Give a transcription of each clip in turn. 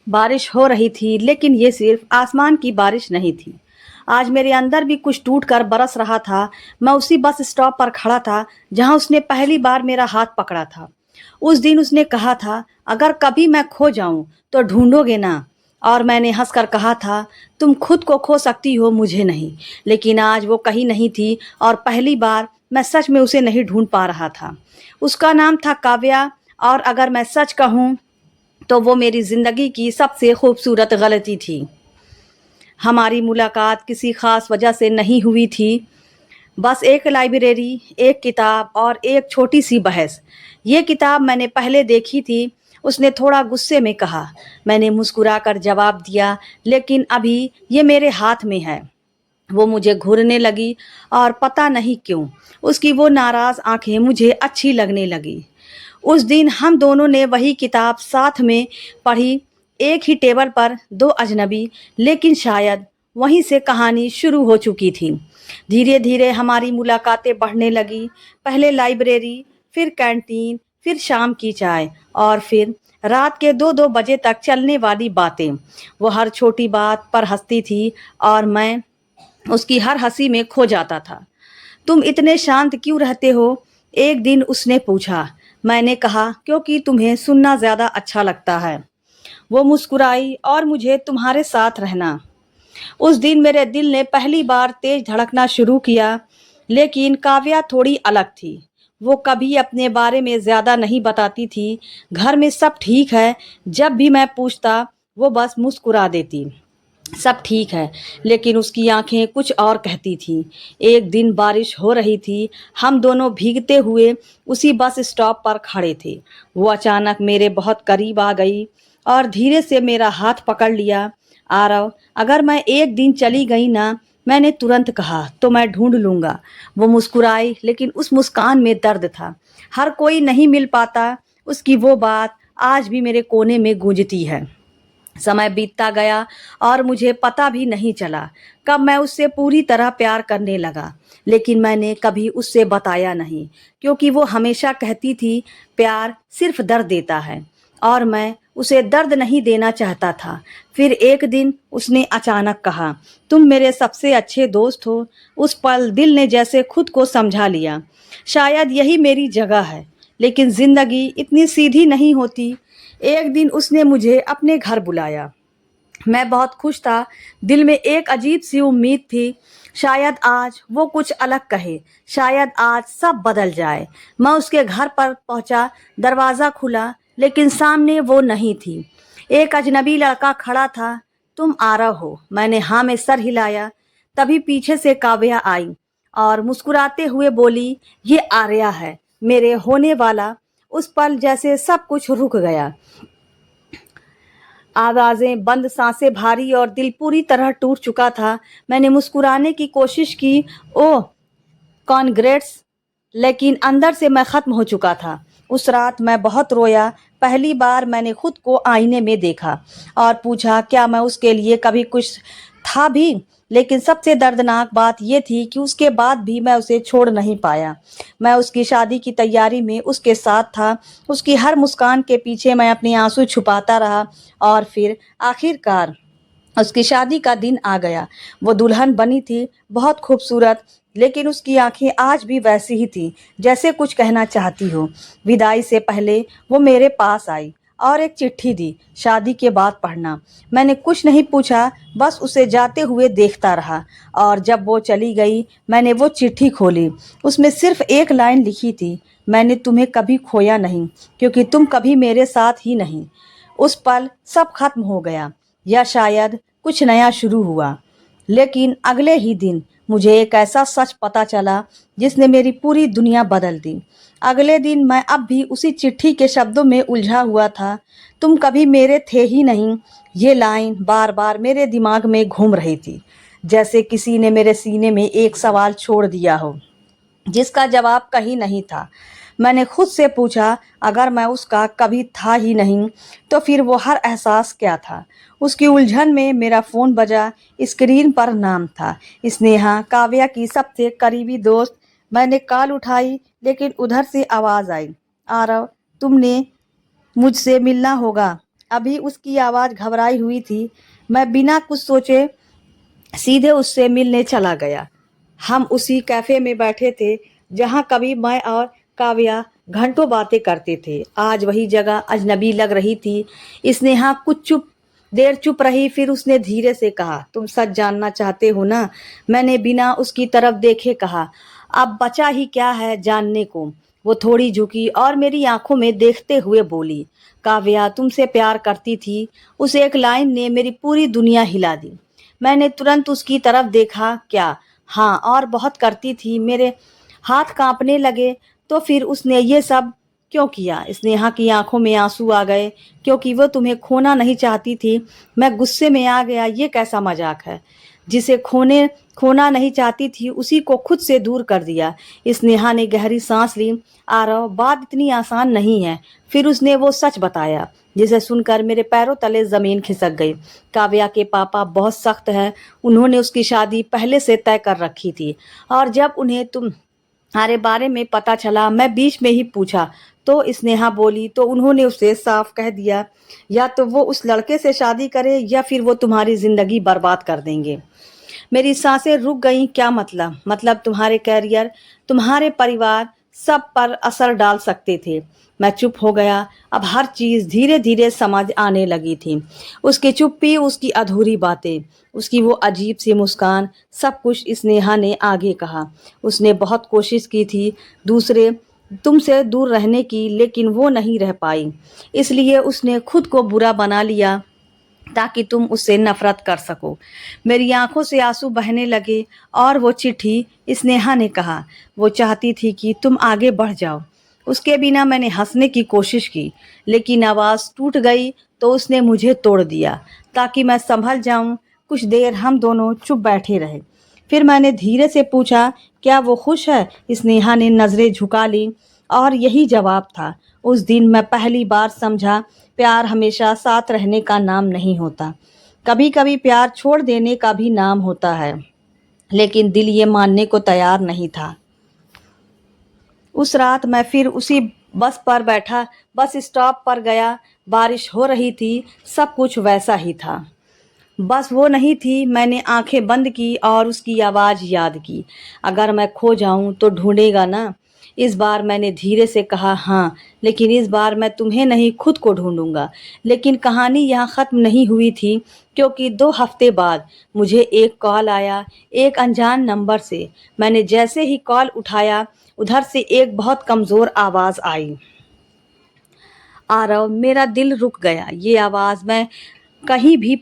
बारिश हो रही थी, लेकिन ये सिर्फ आसमान की बारिश नहीं थी। आज मेरे अंदर भी कुछ टूट कर बरस रहा था। मैं उसी बस स्टॉप पर खड़ा था जहां उसने पहली बार मेरा हाथ पकड़ा था। उस दिन उसने कहा था, अगर कभी मैं खो जाऊं तो ढूंढोगे ना। और मैंने हंसकर कहा था, तुम खुद को खो सकती हो, मुझे नहीं। लेकिन आज वो कहीं नहीं थी और पहली बार मैं सच में उसे नहीं ढूंढ पा रहा था। उसका नाम था काव्या। और अगर मैं सच कहूं तो वो मेरी जिंदगी की सबसे खूबसूरत गलती थी। हमारी मुलाकात किसी खास वजह से नहीं हुई थी। बस एक लाइब्रेरी, एक किताब और एक छोटी सी बहस। ये किताब मैंने पहले देखी थी, उसने थोड़ा गुस्से में कहा। मैंने मुस्कुराकर जवाब दिया, लेकिन अभी ये मेरे हाथ में है। वो मुझे घूरने लगी और पता नहीं क्यों उसकी वो नाराज आंखें मुझे अच्छी लगने लगी। उस दिन हम दोनों ने वही किताब साथ में पढ़ी, एक ही टेबल पर दो अजनबी। लेकिन शायद वहीं से कहानी शुरू हो चुकी थी। धीरे धीरे हमारी मुलाकातें बढ़ने लगी। पहले लाइब्रेरी, फिर कैंटीन, फिर शाम की चाय और फिर रात के 2-2 बजे तक चलने वाली बातें। वो हर छोटी बात पर हंसती थी और मैं उसकी हर हंसी में खो जाता था। तुम इतने शांत क्यों रहते हो? एक दिन उसने पूछा। मैंने कहा, क्योंकि तुम्हें सुनना ज्यादा अच्छा लगता है। वो मुस्कुराई, और मुझे तुम्हारे साथ रहना। उस दिन मेरे दिल ने पहली बार तेज धड़कना शुरू किया। लेकिन काव्या थोड़ी अलग थी। वो कभी अपने बारे में ज्यादा नहीं बताती थी। घर में सब ठीक है, जब भी मैं पूछता वो बस मुस्कुरा देती। सब ठीक है, लेकिन उसकी आंखें कुछ और कहती थीं। एक दिन बारिश हो रही थी। हम दोनों भीगते हुए उसी बस स्टॉप पर खड़े थे। वो अचानक मेरे बहुत करीब आ गई और धीरे से मेरा हाथ पकड़ लिया। आरव, अगर मैं एक दिन चली गई ना, मैंने तुरंत कहा, तो मैं ढूंढ लूंगा। वो मुस्कुराई, लेकिन उस मुस्कान में दर्द था। हर कोई नहीं मिल पाता। उसकी वो बात आज भी मेरे कोने में गूंजती है। समय बीतता गया और मुझे पता भी नहीं चला कब मैं उससे पूरी तरह प्यार करने लगा। लेकिन मैंने कभी उससे बताया नहीं, क्योंकि वो हमेशा कहती थी, प्यार सिर्फ दर्द देता है। और मैं उसे दर्द नहीं देना चाहता था। फिर एक दिन उसने अचानक कहा, तुम मेरे सबसे अच्छे दोस्त हो। उस पल दिल ने जैसे खुद को समझा लिया। शायद यही मेरी जगह है। लेकिन जिंदगी इतनी सीधी नहीं होती। एक दिन उसने मुझे अपने घर बुलाया। मैं बहुत खुश था। दिल में एक अजीब सी उम्मीद थी। शायद आज वो कुछ अलग कहे, शायद आज सब बदल जाए। मैं उसके घर पर पहुंचा। दरवाज़ा खुला, लेकिन सामने वो नहीं थी। एक अजनबी लड़का खड़ा था। तुम आरव हो? मैंने हाँ में सर हिलाया। तभी पीछे से काव्या आई और मुस्कुराते हुए बोली, ये आर्या है, मेरे होने वाला। उस पल जैसे सब कुछ रुक गया। आवाजें बंद, सांसें भारी और दिल पूरी तरह टूट चुका था। मैंने मुस्कुराने की कोशिश की, ओह कॉन्ग्रेट्स, लेकिन अंदर से मैं खत्म हो चुका था। उस रात मैं बहुत रोया। पहली बार मैंने खुद को आईने में देखा और पूछा, क्या मैं उसके लिए कभी कुछ था भी? लेकिन सबसे दर्दनाक बात यह थी कि उसके बाद भी मैं उसे छोड़ नहीं पाया। मैं उसकी शादी की तैयारी में उसके साथ था। उसकी हर मुस्कान के पीछे मैं अपने आंसू छुपाता रहा। और फिर आखिरकार उसकी शादी का दिन आ गया। वो दुल्हन बनी थी, बहुत खूबसूरत। लेकिन उसकी आंखें आज भी वैसी ही थी, जैसे कुछ कहना चाहती हो। विदाई से पहले वो मेरे पास आई और एक चिट्ठी दी, शादी के बाद पढ़ना। मैंने कुछ नहीं पूछा, बस उसे जाते हुए देखता रहा। और जब वो चली गई, मैंने वो चिट्ठी खोली। उसमें सिर्फ एक लाइन लिखी थी, मैंने तुम्हें कभी खोया नहीं, क्योंकि तुम कभी मेरे साथ ही नहीं। उस पल सब खत्म हो गया, या शायद कुछ नया शुरू हुआ। लेकिन अगले ही दिन मुझे एक ऐसा सच पता चला जिसने मेरी पूरी दुनिया बदल दी। अगले दिन मैं अब भी उसी चिट्ठी के शब्दों में उलझा हुआ था। तुम कभी मेरे थे ही नहीं। ये लाइन बार बार मेरे दिमाग में घूम रही थी, जैसे किसी ने मेरे सीने में एक सवाल छोड़ दिया हो जिसका जवाब कहीं नहीं था। मैंने खुद से पूछा, अगर मैं उसका कभी था ही नहीं, तो फिर वो हर एहसास क्या था? उसकी उलझन में मेरा फ़ोन बजा। स्क्रीन पर नाम था, स्नेहा, काव्या की सबसे करीबी दोस्त। मैंने कॉल उठाई, लेकिन उधर से आवाज़ आई, आरव, तुमने मुझसे मिलना होगा। अभी उसकी आवाज़ घबराई हुई थी। मैं बिना कुछ सोचे सीधे उससे मिलने चला गया। हम उसी कैफ़े में बैठे थे जहाँ कभी मैं और काव्या घंटों बातें करते थे। आज वही जगह अजनबी लग रही थी। स्नेहा कुछ देर चुप रही, फिर उसने धीरे से कहा, तुम सच जानना चाहते हो ना? मैंने बिना उसकी तरफ देखे कहा, अब बचा ही क्या है जानने को। वो थोड़ी झुकी और मेरी आंखों में देखते हुए बोली, काव्या तुमसे प्यार करती थी। उस एक लाइन ने मेरी पूरी दुनिया हिला दी। मैंने तुरंत उसकी तरफ देखा। क्या? हाँ, और बहुत करती थी। मेरे हाथ कांपने लगे। तो फिर उसने ये सब क्यों किया? स्नेहा की आंखों में आंसू आ गए। क्योंकि वो तुम्हें खोना नहीं चाहती थी। मैं गुस्से में आ गया। ये कैसा मजाक है? जिसे खोना नहीं चाहती थी उसी को खुद से दूर कर दिया। स्नेहा ने गहरी सांस ली। आरव, बात इतनी आसान नहीं है। फिर उसने वो सच बताया जिसे सुनकर मेरे पैरों तले जमीन खिसक गई। काव्या के पापा बहुत सख्त है। उन्होंने उसकी शादी पहले से तय कर रखी थी और जब उन्हें तुम्हारे बारे में पता चला, मैं बीच में ही पूछा तो स्नेहा बोली, तो उन्होंने उसे साफ कह दिया या तो वो उस लड़के से शादी करे या फिर वो तुम्हारी जिंदगी बर्बाद कर देंगे। मेरी सांसें रुक गईं। क्या मतलब? मतलब तुम्हारे करियर, तुम्हारे परिवार, सब पर असर डाल सकते थे। मैं चुप हो गया। अब हर चीज़ धीरे धीरे समझ आने लगी थी। उसकी चुप्पी, उसकी अधूरी बातें, उसकी वो अजीब सी मुस्कान, सब कुछ स्नेहा ने आगे कहा। उसने बहुत कोशिश की थी दूसरे तुमसे दूर रहने की, लेकिन वो नहीं रह पाई। इसलिए उसने खुद को बुरा बना लिया ताकि तुम उससे नफरत कर सको। मेरी आंखों से आंसू बहने लगे। और वो चिट्ठी, स्नेहा ने कहा, वो चाहती थी कि तुम आगे बढ़ जाओ। उसके बिना मैंने हंसने की कोशिश की, लेकिन आवाज़ टूट गई तो उसने मुझे तोड़ दिया ताकि मैं संभल जाऊं। कुछ देर हम दोनों चुप बैठे रहे। फिर मैंने धीरे से पूछा, क्या वो खुश है? स्नेहा ने नज़रें झुका ली और यही जवाब था। उस दिन मैं पहली बार समझा, प्यार हमेशा साथ रहने का नाम नहीं होता। कभी कभी प्यार छोड़ देने का भी नाम होता है। लेकिन दिल ये मानने को तैयार नहीं था। उस रात मैं फिर उसी बस पर बैठा, बस स्टॉप पर गया। बारिश हो रही थी। सब कुछ वैसा ही था। बस वो नहीं थी। मैंने आंखें बंद की और उसकी आवाज़ याद की, अगर मैं खो जाऊं तो ढूंढेगा ना? इस बार मैंने धीरे से कहा, हाँ, लेकिन इस बार मैं तुम्हें नहीं, खुद को ढूंढूंगा। लेकिन कहानी यहाँ ख़त्म नहीं हुई थी, क्योंकि 2 हफ्ते बाद मुझे एक कॉल आया, एक अनजान नंबर से। मैंने जैसे ही कॉल उठाया, उधर से एक बहुत कमज़ोर आवाज़ आई। आरव, मेरा दिल रुक गया। ये आवाज़ मैं कहीं भी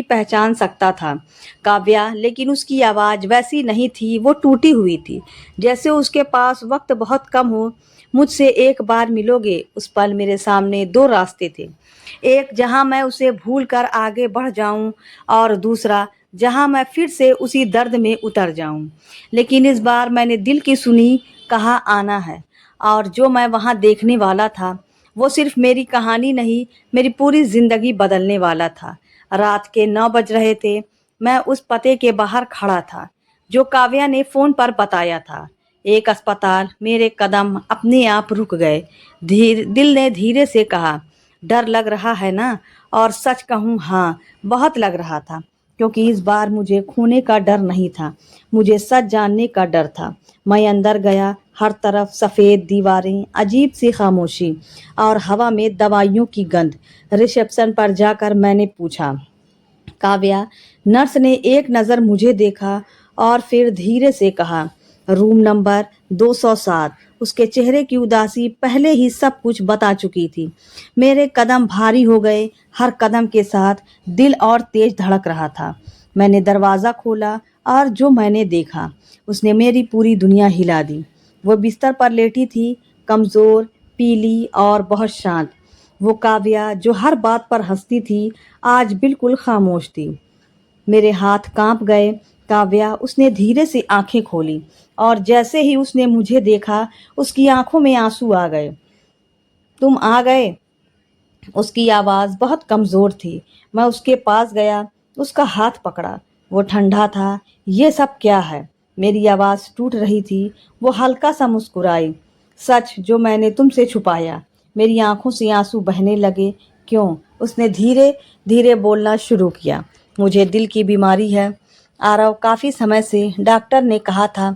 पहचान सकता था। काव्या, लेकिन उसकी आवाज़ वैसी नहीं थी। वो टूटी हुई थी, जैसे उसके पास वक्त बहुत कम हो। मुझसे एक बार मिलोगे? उस पल मेरे सामने 2 रास्ते थे। एक जहां मैं उसे भूल कर आगे बढ़ जाऊं, और दूसरा जहां मैं फिर से उसी दर्द में उतर जाऊं। लेकिन इस बार मैंने दिल की सुनी। कहा आना है। और जो मैं वहां देखने वाला था वो सिर्फ मेरी कहानी नहीं, मेरी पूरी जिंदगी बदलने वाला था। रात के 9 बज रहे थे। मैं उस पते के बाहर खड़ा था जो काव्या ने फोन पर बताया था। एक अस्पताल। मेरे कदम अपने आप रुक गए। दिल ने धीरे से कहा, डर लग रहा है ना? और सच कहूँ, हाँ, बहुत लग रहा था। क्योंकि इस बार मुझे खोने का डर नहीं था, मुझे सच जानने का डर था। मैं अंदर गया। हर तरफ सफ़ेद दीवारें, अजीब सी खामोशी और हवा में दवाइयों की गंध। रिसेप्शन पर जाकर मैंने पूछा, काव्या? नर्स ने एक नज़र मुझे देखा और फिर धीरे से कहा, रूम नंबर 207। उसके चेहरे की उदासी पहले ही सब कुछ बता चुकी थी। मेरे कदम भारी हो गए। हर कदम के साथ दिल और तेज धड़क रहा था। मैंने दरवाज़ा खोला और जो मैंने देखा उसने मेरी पूरी दुनिया हिला दी। वो बिस्तर पर लेटी थी, कमज़ोर, पीली और बहुत शांत। वो काव्या जो हर बात पर हंसती थी, आज बिल्कुल खामोश थी। मेरे हाथ कांप गए। काव्या, उसने धीरे से आंखें खोली और जैसे ही उसने मुझे देखा उसकी आंखों में आंसू आ गए। तुम आ गए? उसकी आवाज़ बहुत कमज़ोर थी। मैं उसके पास गया, उसका हाथ पकड़ा। वो ठंडा था। ये सब क्या है? मेरी आवाज़ टूट रही थी। वो हल्का सा मुस्कुराई। सच जो मैंने तुमसे छुपाया। मेरी आंखों से आंसू बहने लगे। क्यों? उसने धीरे धीरे बोलना शुरू किया। मुझे दिल की बीमारी है आरव। काफ़ी समय से डॉक्टर ने कहा था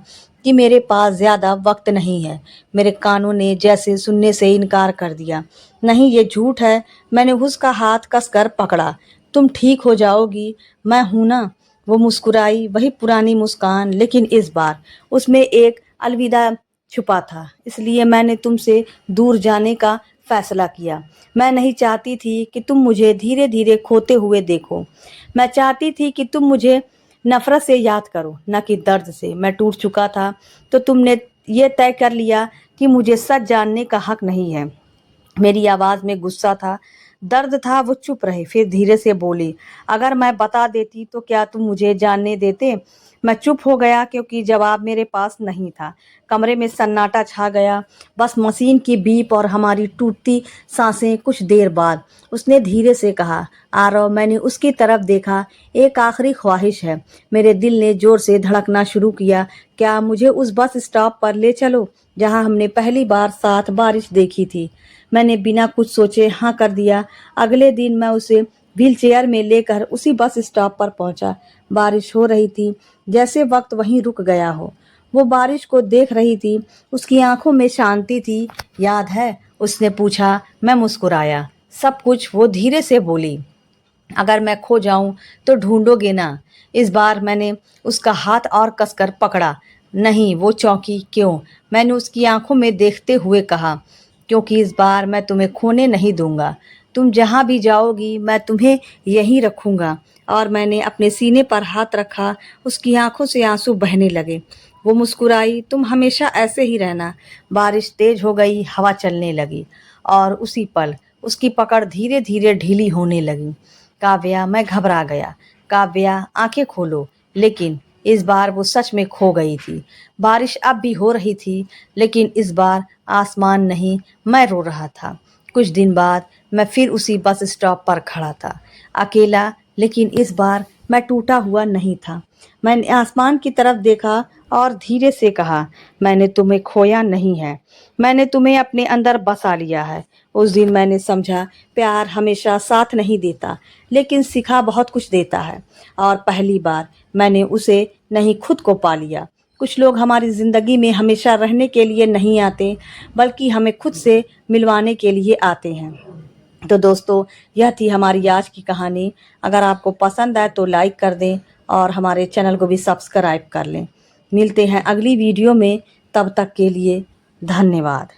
कि मेरे पास ज़्यादा वक्त नहीं है। मेरे कानों ने जैसे सुनने से इनकार कर दिया। नहीं, ये झूठ है। मैंने उसका हाथ कसकर पकड़ा। तुम ठीक हो जाओगी, मैं हूं ना। वो मुस्कुराई, वही पुरानी मुस्कान, लेकिन इस बार उसमें एक अलविदा छुपा था। इसलिए मैंने तुमसे दूर जाने का फैसला किया। मैं नहीं चाहती थी कि तुम मुझे धीरे धीरे खोते हुए देखो। मैं चाहती थी कि तुम मुझे नफरत से याद करो, न कि दर्द से। मैं टूट चुका था तो तुमने ये तय कर लिया कि मुझे सच जानने का हक नहीं है। मेरी आवाज़ में गुस्सा था, दर्द था। वो चुप रहे, फिर धीरे से बोली, अगर मैं बता देती तो क्या तुम मुझे जानने देते? मैं चुप हो गया क्योंकि जवाब मेरे पास नहीं था। कमरे में सन्नाटा छा गया, बस मशीन की बीप और हमारी टूटती सांसें। कुछ देर बाद उसने धीरे से कहा, आरव। मैंने उसकी तरफ देखा। एक आखिरी ख्वाहिश है। मेरे दिल ने जोर से धड़कना शुरू किया। क्या मुझे उस बस स्टॉप पर ले चलो जहां हमने पहली बार साथ बारिश देखी थी? मैंने बिना कुछ सोचे हाँ कर दिया। अगले दिन मैं उसे व्हीलचेयर में लेकर उसी बस स्टॉप पर पहुंचा। बारिश हो रही थी, जैसे वक्त वहीं रुक गया हो। वो बारिश को देख रही थी, उसकी आंखों में शांति थी। याद है? उसने पूछा। मैं मुस्कुराया। सब कुछ। वो धीरे से बोली, अगर मैं खो जाऊं तो ढूंढोगे ना? इस बार मैंने उसका हाथ और कसकर पकड़ा। नहीं, वो चौंकी। क्यों? मैंने उसकी आंखों में देखते हुए कहा, क्योंकि इस बार मैं तुम्हें खोने नहीं दूंगा। तुम जहां भी जाओगी मैं तुम्हें यहीं रखूंगा। और मैंने अपने सीने पर हाथ रखा। उसकी आंखों से आंसू बहने लगे। वो मुस्कुराई। तुम हमेशा ऐसे ही रहना। बारिश तेज हो गई, हवा चलने लगी और उसी पल उसकी पकड़ धीरे धीरे ढीली होने लगी। काव्या, मैं घबरा गया। काव्या, आंखें खोलो। लेकिन इस बार वो सच में खो गई थी। बारिश अब भी हो रही थी, लेकिन इस बार आसमान नहीं, मैं रो रहा था। कुछ दिन बाद मैं फिर उसी बस स्टॉप पर खड़ा था, अकेला। लेकिन इस बार मैं टूटा हुआ नहीं था। मैंने आसमान की तरफ देखा और धीरे से कहा, मैंने तुम्हें खोया नहीं है। मैंने तुम्हें अपने अंदर बसा लिया है। उस दिन मैंने समझा, प्यार हमेशा साथ नहीं देता, लेकिन सिखा बहुत कुछ देता है। और पहली बार मैंने उसे नहीं, खुद को पा लिया। कुछ लोग हमारी ज़िंदगी में हमेशा रहने के लिए नहीं आते, बल्कि हमें खुद से मिलवाने के लिए आते हैं। तो दोस्तों, यह थी हमारी आज की कहानी। अगर आपको पसंद आए तो लाइक कर दें और हमारे चैनल को भी सब्सक्राइब कर लें। मिलते हैं अगली वीडियो में, तब तक के लिए धन्यवाद।